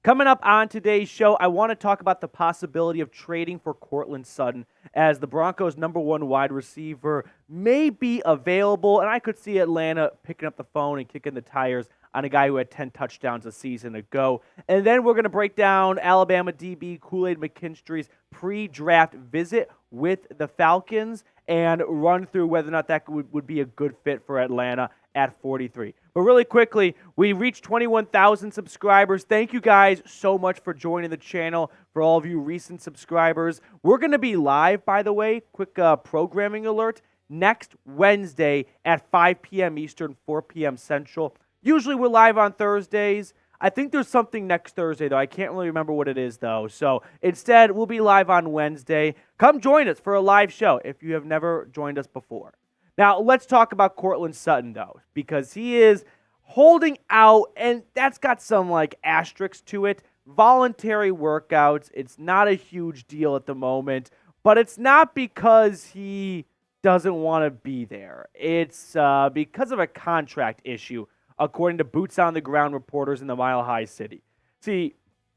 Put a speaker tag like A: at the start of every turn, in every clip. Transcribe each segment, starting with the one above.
A: Coming up on today's show, I want to talk about the possibility of trading for Courtland Sutton as the Broncos' number one wide receiver may be available, and I could see Atlanta picking up the phone and kicking the tires on a guy who had 10 touchdowns a season ago. And then we're going to break down Alabama DB Kool-Aid McKinstry's pre-draft visit with the Falcons and run through whether or not that would be a good fit for Atlanta at 43. But really quickly, we reached 21,000 subscribers. Thank you guys so much for joining the channel, for all of you recent subscribers. We're going to be live, by the way, quick programming alert, next Wednesday at 5 p.m. Eastern, 4 p.m. Central. Usually we're live on Thursdays. I think there's something next Thursday, though. I can't really remember what it is, though. So instead, we'll be live on Wednesday. Come join us for a live show if you have never joined us before. Now, let's talk about Courtland Sutton, though, because he is holding out, and that's got some, asterisks to it. Voluntary workouts. It's not a huge deal at the moment, but it's not because he doesn't want to be there. It's because of a contract issue, according to boots-on-the-ground reporters in the Mile High City. See,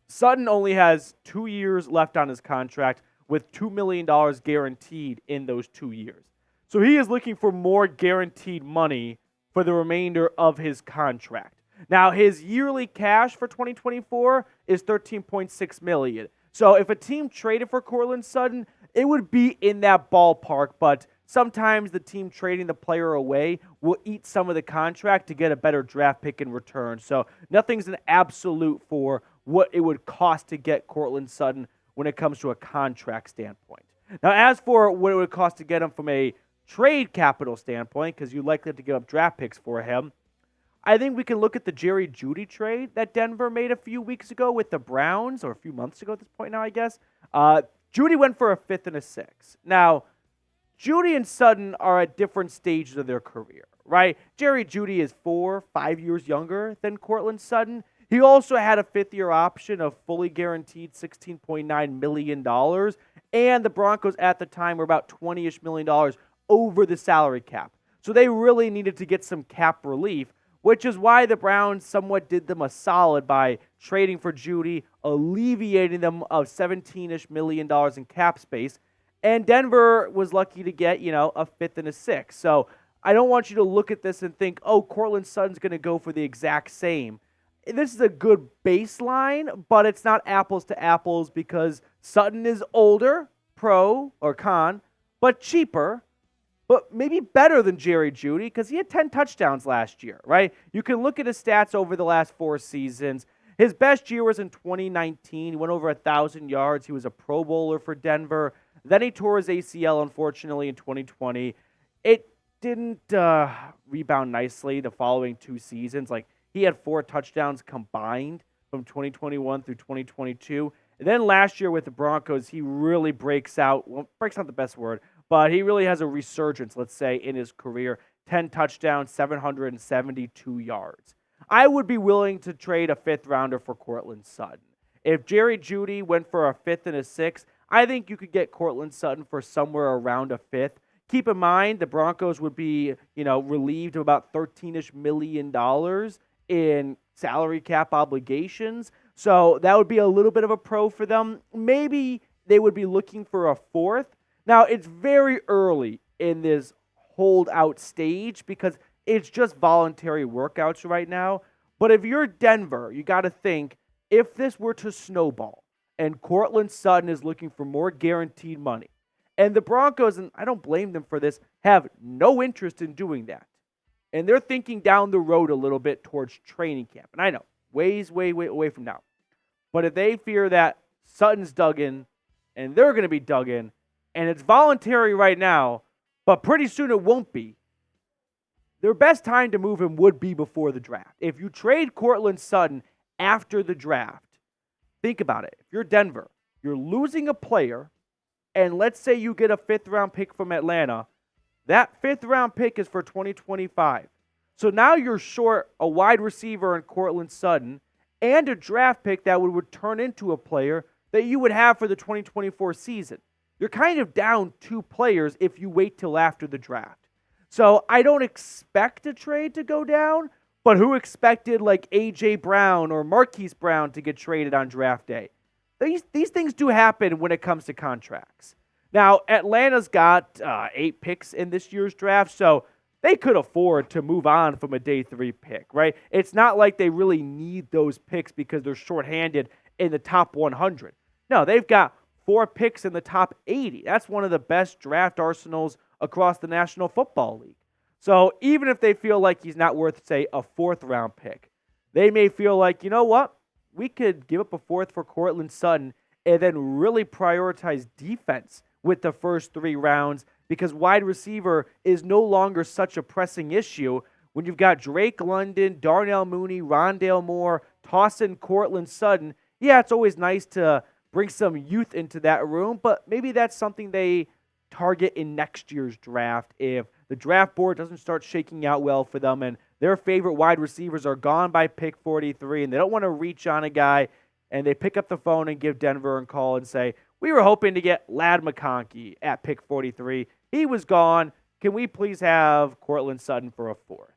A: Sutton only has 2 years left on his contract with $2 million guaranteed in those 2 years. So he is looking for more guaranteed money for the remainder of his contract. Now, his yearly cash for 2024 is $13.6 million. So if a team traded for Courtland Sutton, it would be in that ballpark, but sometimes the team trading the player away will eat some of the contract to get a better draft pick in return. So nothing's an absolute for what it would cost to get Courtland Sutton when it comes to a contract standpoint. Now, as for what it would cost to get him from a trade capital standpoint, because you likely have to give up draft picks for him, I think we can look at the Jerry Jeudy trade that Denver made a few weeks ago with the Browns, or a few months ago at this point now, I guess. Jeudy went for a 5th and a 6th. Now, Jeudy and Sutton are at different stages of their career, right? Jerry Jeudy is 4-5 years younger than Courtland Sutton. He also had a 5th-year option of fully guaranteed $16.9 million, and the Broncos at the time were about $20-ish million over the salary cap. So they really needed to get some cap relief, which is why the Browns somewhat did them a solid by trading for Jeudy, alleviating them of $17-ish million in cap space. And Denver was lucky to get, a 5th and a 6th. So I don't want you to look at this and think, oh, Courtland Sutton's going to go for the exact same. This is a good baseline, but it's not apples to apples because Sutton is older, pro or con, but cheaper, but maybe better than Jerry Jeudy because he had 10 touchdowns last year, right? You can look at his stats over the last 4 seasons. His best year was in 2019. He went over 1,000 yards. He was a Pro Bowler for Denver. Then he tore his ACL, unfortunately, in 2020. It didn't rebound nicely the following 2 seasons. He had 4 touchdowns combined from 2021 through 2022. And then last year with the Broncos, he really breaks out. Well, breaks not the best word, but he really has a resurgence, let's say, in his career. 10 touchdowns, 772 yards. I would be willing to trade a 5th rounder for Courtland Sutton. If Jerry Jeudy went for a 5th and a 6th, I think you could get Courtland Sutton for somewhere around a 5th. Keep in mind, the Broncos would be, relieved of about $13-ish million in salary cap obligations. So that would be a little bit of a pro for them. Maybe they would be looking for a 4th. Now, it's very early in this holdout stage because it's just voluntary workouts right now. But if you're Denver, you got to think, if this were to snowball and Courtland Sutton is looking for more guaranteed money, and the Broncos, and I don't blame them for this, have no interest in doing that, and they're thinking down the road a little bit towards training camp, and I know, way away from now. But if they fear that Sutton's dug in, and they're going to be dug in, and it's voluntary right now, but pretty soon it won't be, their best time to move him would be before the draft. If you trade Courtland Sutton after the draft, think about it. If you're Denver, you're losing a player, and let's say you get a 5th-round pick from Atlanta. That 5th-round pick is for 2025. So now you're short a wide receiver in Courtland Sutton and a draft pick that would turn into a player that you would have for the 2024 season. You're kind of down 2 players if you wait till after the draft. So I don't expect a trade to go down, but who expected like A.J. Brown or Marquise Brown to get traded on draft day? These things do happen when it comes to contracts. Now, Atlanta's got 8 picks in this year's draft, so they could afford to move on from a day 3 pick, right? It's not like they really need those picks because they're shorthanded in the top 100. No, they've got 4 picks in the top 80. That's one of the best draft arsenals across the National Football League. So even if they feel like he's not worth, say, a 4th round pick, they may feel like, you know what? We could give up a 4th for Courtland Sutton and then really prioritize defense with the first 3 rounds because wide receiver is no longer such a pressing issue when you've got Drake London, Darnell Mooney, Rondale Moore, tossing Courtland Sutton. Yeah, it's always nice to bring some youth into that room, but maybe that's something they target in next year's draft if the draft board doesn't start shaking out well for them and their favorite wide receivers are gone by pick 43 and they don't want to reach on a guy and they pick up the phone and give Denver a call and say, we were hoping to get Ladd McConkey at pick 43. He was gone. Can we please have Courtland Sutton for a 4th?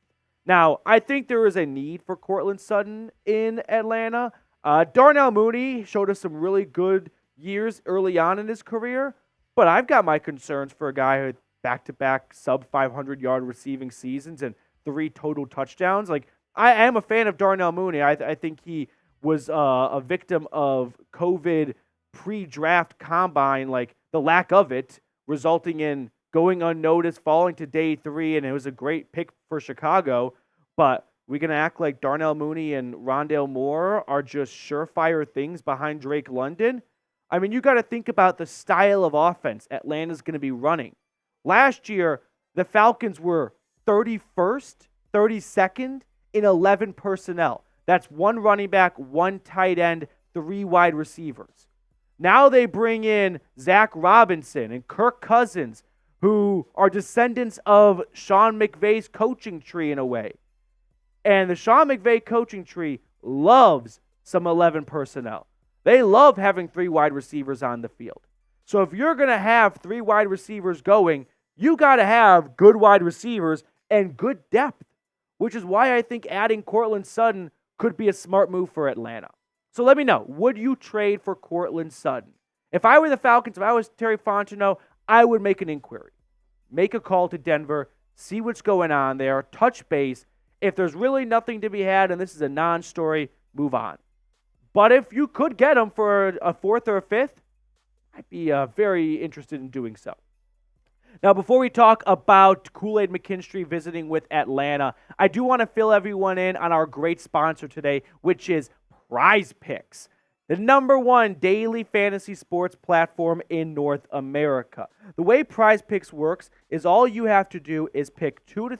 A: Now, I think there is a need for Courtland Sutton in Atlanta. Darnell Mooney showed us some really good years early on in his career, but I've got my concerns for a guy who had back-to-back sub-500-yard receiving seasons and 3 total touchdowns. Like, I am a fan of Darnell Mooney. I think he was a victim of COVID pre-draft combine, like the lack of it, resulting in going unnoticed, falling to day 3, and it was a great pick for Chicago. But we're going to act like Darnell Mooney and Rondale Moore are just surefire things behind Drake London? I mean, you got to think about the style of offense Atlanta's going to be running. Last year, the Falcons were 31st, 32nd in 11 personnel. That's 1 running back, 1 tight end, 3 wide receivers. Now they bring in Zach Robinson and Kirk Cousins, who are descendants of Sean McVay's coaching tree in a way. And the Sean McVay coaching tree loves some 11 personnel. They love having 3 wide receivers on the field. So if you're going to have 3 wide receivers going, you got to have good wide receivers and good depth, which is why I think adding Courtland Sutton could be a smart move for Atlanta. So let me know, would you trade for Courtland Sutton? If I were the Falcons, if I was Terry Fontenot, I would make an inquiry. Make a call to Denver, see what's going on there, touch base. If there's really nothing to be had and this is a non-story, move on. But if you could get him for a 4th or a 5th, I'd be very interested in doing so. Now, before we talk about Kool-Aid McKinstry visiting with Atlanta, I do want to fill everyone in on our great sponsor today, which is Prize Picks, the #1 daily fantasy sports platform in North America. The way Prize Picks works is all you have to do is pick 2 to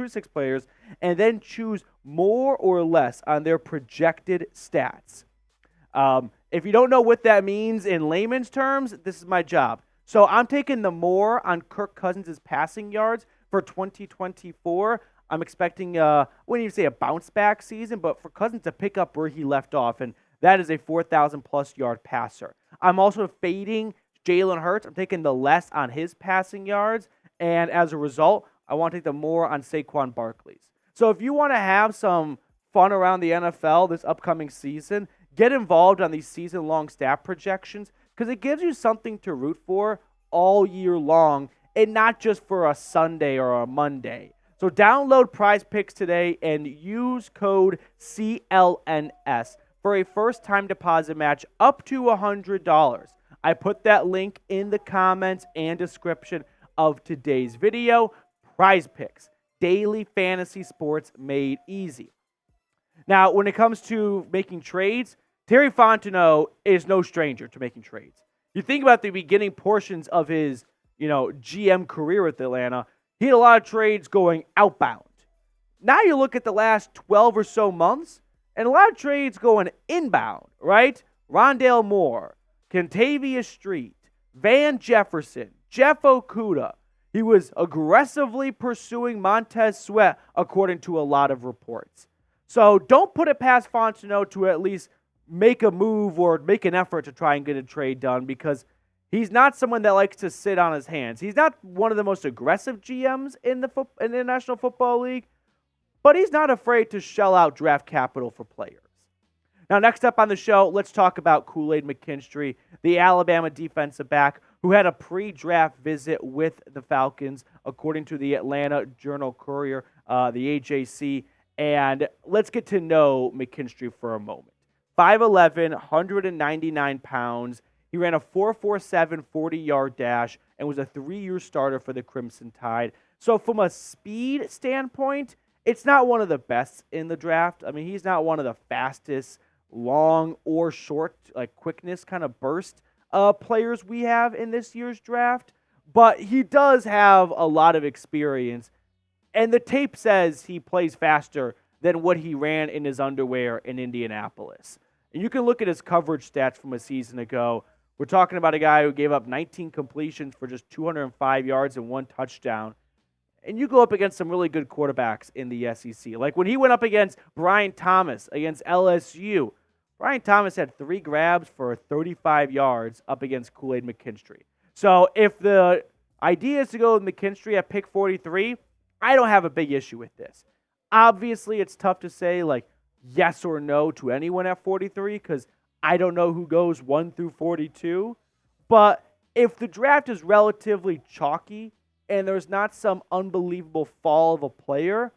A: 6 players and then choose more or less on their projected stats. If you don't know what that means in layman's terms, this is my job. So I'm taking the more on Kirk Cousins' passing yards for 2024. I'm expecting, I wouldn't even say a bounce-back season, but for Cousins to pick up where he left off, and that is a 4,000-plus yard passer. I'm also fading Jalen Hurts. I'm taking the less on his passing yards, and as a result, I want to take the more on Saquon Barkley's. So if you want to have some fun around the NFL this upcoming season, get involved on these season-long stat projections because it gives you something to root for all year long and not just for a Sunday or a Monday. So download Prize Picks today and use code CLNS for a first-time deposit match up to $100. I put that link in the comments and description of today's video. Prize Picks, daily fantasy sports made easy. Now, when it comes to making trades, Terry Fontenot is no stranger to making trades. You think about the beginning portions of his, GM career with Atlanta, he had a lot of trades going outbound. Now you look at the last 12 or so months, and a lot of trades going inbound, right? Rondale Moore, Kentavious Street, Van Jefferson, Jeff Okudah. He was aggressively pursuing Montez Sweat, according to a lot of reports. So don't put it past Fontenot to at least make a move or make an effort to try and get a trade done because He's not someone that likes to sit on his hands. He's not one of the most aggressive GMs in the National Football League, but he's not afraid to shell out draft capital for players. Now, next up on the show, let's talk about Kool-Aid McKinstry, the Alabama defensive back who had a pre-draft visit with the Falcons, according to the Atlanta Journal-Courier, the AJC. And let's get to know McKinstry for a moment. 5'11", 199 pounds. He ran a 4.47 40-yard dash and was a 3-year starter for the Crimson Tide. So from a speed standpoint, it's not one of the best in the draft. I mean, he's not one of the fastest, long or short, like quickness kind of burst players we have in this year's draft. But he does have a lot of experience. And the tape says he plays faster than what he ran in his underwear in Indianapolis. And you can look at his coverage stats from a season ago. We're talking about a guy who gave up 19 completions for just 205 yards and 1 touchdown. And you go up against some really good quarterbacks in the SEC. Like when he went up against Brian Thomas against LSU, Brian Thomas had 3 grabs for 35 yards up against Kool-Aid McKinstry. So if the idea is to go with McKinstry at pick 43, I don't have a big issue with this. Obviously, it's tough to say like yes or no to anyone at 43 because I don't know who goes 1 through 42. But if the draft is relatively chalky and there's not some unbelievable fall of a player,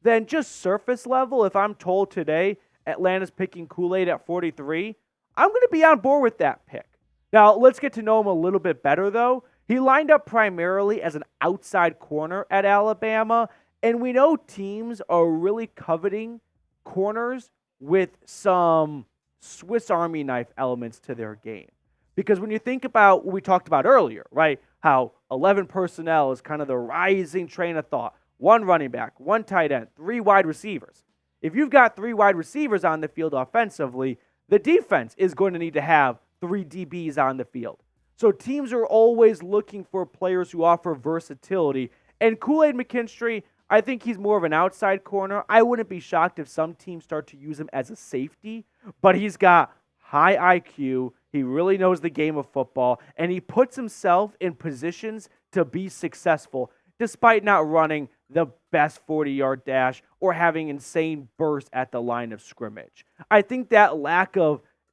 A: then just surface level, if I'm told today Atlanta's picking Kool-Aid at 43, I'm going to be on board with that pick. Now, let's get to know him a little bit better, though. He lined up primarily as an outside corner at Alabama, and we know teams are really coveting corners with some Swiss Army knife elements to their game. Because when you think about what we talked about earlier, right, how 11 personnel is kind of the rising train of thought. 1 running back, 1 tight end, 3 wide receivers. If you've got 3 wide receivers on the field offensively, the defense is going to need to have 3 DBs on the field. So teams are always looking for players who offer versatility. And Kool-Aid McKinstry, I think he's more of an outside corner. I wouldn't be shocked if some teams start to use him as a safety, but he's got high IQ. He really knows the game of football, and he puts himself in positions to be successful despite not running the best 40-yard dash or having insane bursts at the line of scrimmage. I think that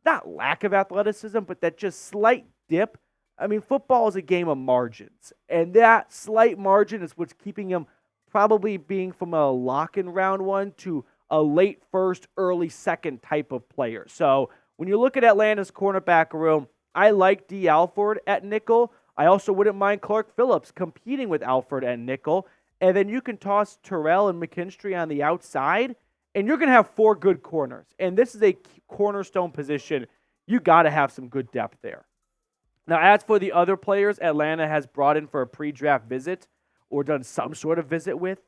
A: not lack of athleticism, but that just slight dip. I mean, football is a game of margins, and that slight margin is what's keeping him probably being from a lock in round 1 to a late first, early second type of player. So when you look at Atlanta's cornerback room, I like D. Alford at nickel. I also wouldn't mind Clark Phillips competing with Alford at nickel. And then you can toss Terrell and McKinstry on the outside, and you're going to have 4 good corners. And this is a cornerstone position. You got to have some good depth there. Now, as for the other players Atlanta has brought in for a pre-draft visit or done some sort of visit with,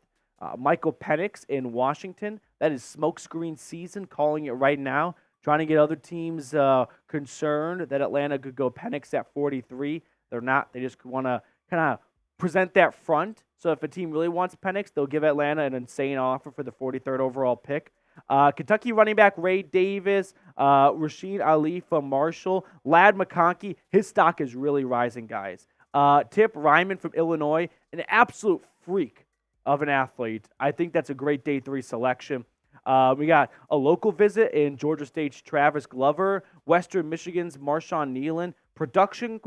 A: Michael Penix in Washington. That is smokescreen season, calling it right now. Trying to get other teams concerned that Atlanta could go Penix at 43. They're not. They just want to kind of present that front. So if a team really wants Penix, they'll give Atlanta an insane offer for the 43rd overall pick. Kentucky running back Ray Davis, Rasheen Ali from Marshall, Ladd McConkey. His stock is really rising, guys. Tip Ryman from Illinois, an absolute freak of an athlete. I think that's a great day 3 selection. We got a local visit in Georgia State's Travis Glover, Western Michigan's Marshawn Nealon. Production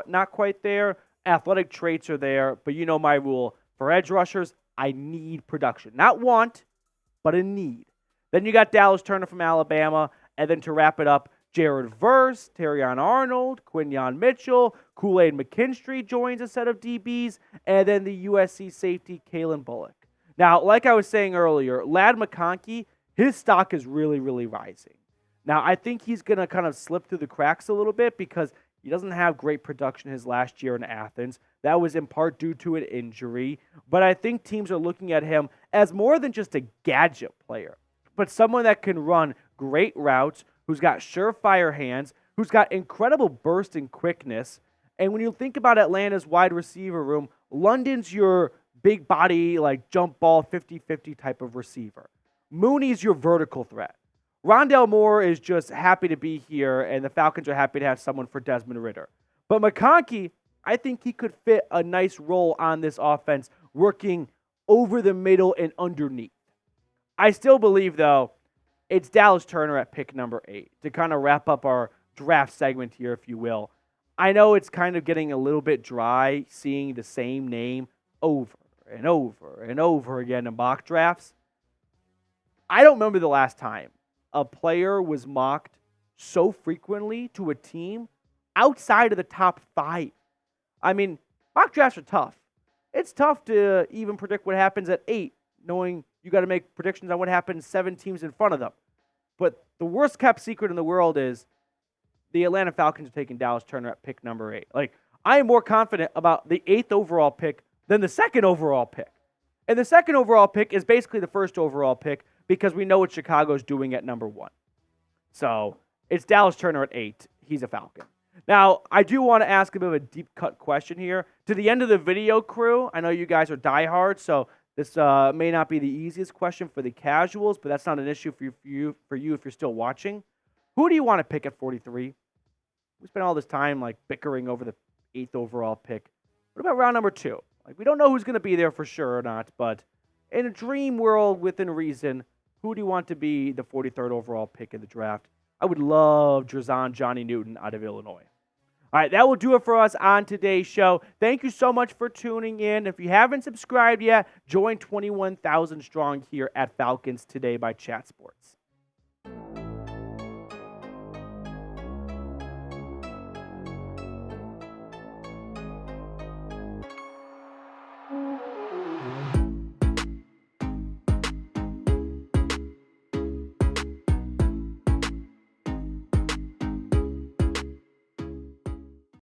A: not quite there. Athletic traits are there, but you know my rule. For edge rushers, I need production. Not want, but a need. Then you got Dallas Turner from Alabama, and then to wrap it up, Jared Verse, Terrion Arnold, Quinyon Mitchell, Kool-Aid McKinstry joins a set of DBs, and then the USC safety, Kalen Bullock. Now, like I was saying earlier, Ladd McConkey, his stock is really, really rising. Now, I think he's going to kind of slip through the cracks a little bit because he doesn't have great production his last year in Athens. That was in part due to an injury. But I think teams are looking at him as more than just a gadget player, but someone that can run great routes, who's got surefire hands, who's got incredible burst and quickness. And when you think about Atlanta's wide receiver room, London's your big body, like jump ball, 50-50 type of receiver. Mooney's your vertical threat. Rondell Moore is just happy to be here, and the Falcons are happy to have someone for Desmond Ridder. But McConkey, I think he could fit a nice role on this offense, working over the middle and underneath. I still believe, though, it's Dallas Turner at pick number 8 to kind of wrap up our draft segment here, if you will. I know it's kind of getting a little bit dry seeing the same name over and over and over again in mock drafts. I don't remember the last time a player was mocked so frequently to a team outside of the top 5. I mean, mock drafts are tough. It's tough to even predict what happens at 8, knowing you got to make predictions on what happens 7 teams in front of them. But the worst kept secret in the world is the Atlanta Falcons are taking Dallas Turner at pick number 8. Like, I am more confident about the 8th overall pick than the 2nd overall pick. And the 2nd overall pick is basically the 1st overall pick because we know what Chicago's doing at number 1. So it's Dallas Turner at 8. He's a Falcon. Now, I do want to ask a bit of a deep cut question here. To the end of the video crew, I know you guys are diehards, so this may not be the easiest question for the casuals, but that's not an issue for you if you're still watching. Who do you want to pick at 43? We spent all this time like bickering over the 8th overall pick. What about round number 2? Like, we don't know who's going to be there for sure or not, but in a dream world within reason, who do you want to be the 43rd overall pick in the draft? I would love Drazan Johnny Newton out of Illinois. All right, that will do it for us on today's show. Thank you so much for tuning in. If you haven't subscribed yet, join 21,000 strong here at Falcons Today by Chat Sports.